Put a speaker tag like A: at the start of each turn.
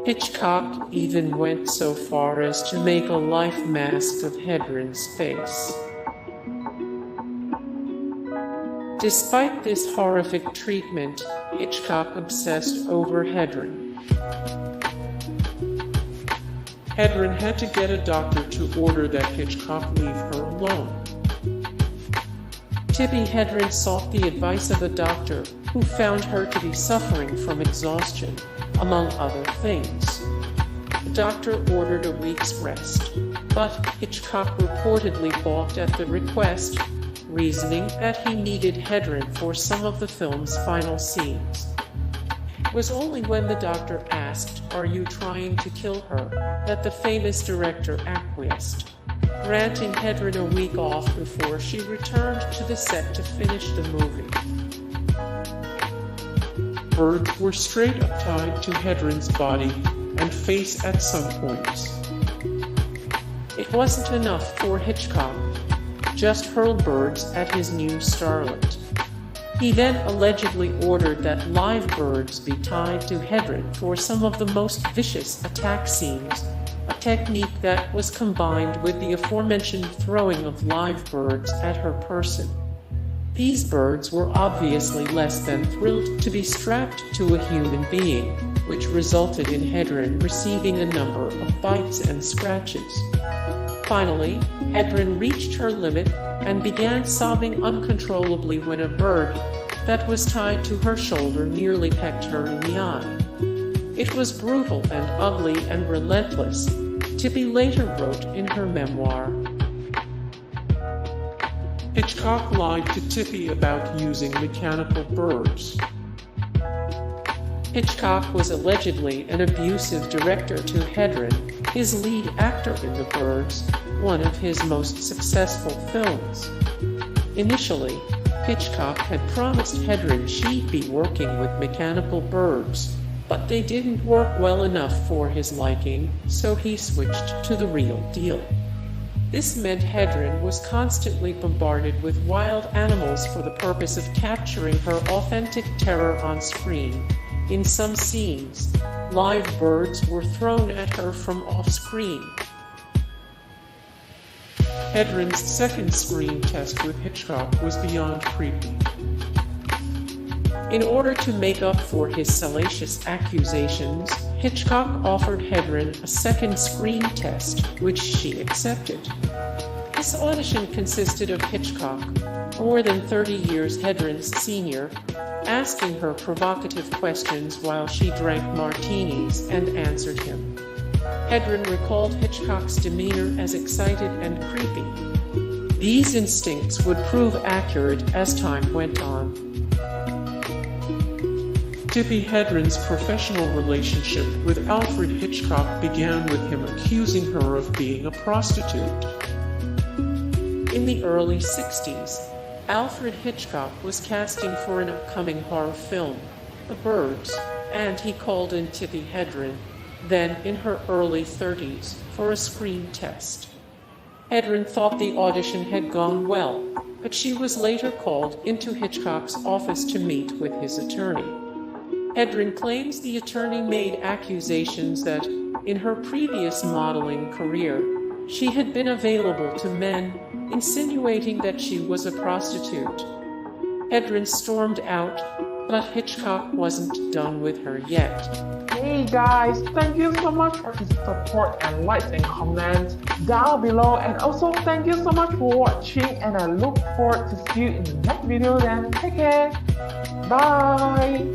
A: Hitchcock even went so far as to make a life mask of Hedren's face. Despite this horrific treatment, Hitchcock obsessed over Hedren. Hedren had to get a doctor to order that Hitchcock leave her alone. Tippi Hedren sought the advice of a doctor who found her to be suffering from exhaustion, among other things. The doctor ordered a week's rest, but Hitchcock reportedly balked at the request, reasoning that he needed Hedren for some of the film's final scenes. It was only when the doctor asked, "Are you trying to kill her?" that the famous director acquiesced, granting Hedren a week off before she returned to the set to finish the movie. Birds were straight up tied to Hedren's body and face at some points. It wasn't enough for Hitchcock just hurl birds at his new starlet. He then allegedly ordered that live birds be tied to Hedren for some of the most vicious attack scenes, a technique that was combined with the aforementioned throwing of live birds at her person. These birds were obviously less than thrilled to be strapped to a human being, which resulted in Hedren receiving a number of bites and scratches. Finally, Hedren reached her limit and began sobbing uncontrollably when a bird that was tied to her shoulder nearly pecked her in the eye. It was brutal and ugly and relentless, Tippi later wrote in her memoir. Hitchcock lied to Tippi about using mechanical birds. Hitchcock was allegedly an abusive director to Hedren, his lead actor in The Birds, one of his most successful films. Initially, Hitchcock had promised Hedren she'd be working with mechanical birds, but they didn't work well enough for his liking, so he switched to the real deal. This meant Hedren was constantly bombarded with wild animals for the purpose of capturing her authentic terror on screen. In some scenes, live birds were thrown at her from off-screen. Hedren's second screen test with Hitchcock was beyond creepy. In order to make up for his salacious accusations, Hitchcock offered Hedren a second screen test, which she accepted. This audition consisted of Hitchcock, more than 30 years Hedren's senior, asking her provocative questions while she drank martinis and answered him. Hedren recalled Hitchcock's demeanor as excited and creepy. These instincts would prove accurate as time went on. Tippi Hedren's professional relationship with Alfred Hitchcock began with him accusing her of being a prostitute. In the early 60s, Alfred Hitchcock was casting for an upcoming horror film, The Birds, and he called in Tippi Hedren, then in her early 30s, for a screen test. Hedren thought the audition had gone well, but she was later called into Hitchcock's office to meet with his attorney. Hedren claims the attorney made accusations that, in her previous modeling career, she had been available to men, insinuating that she was a prostitute. Hedren stormed out, but Hitchcock wasn't done with her yet.
B: Hey guys, thank you so much for the support and likes and comments down below, and also thank you so much for watching, and I look forward to see you in the next video. Then take care, bye.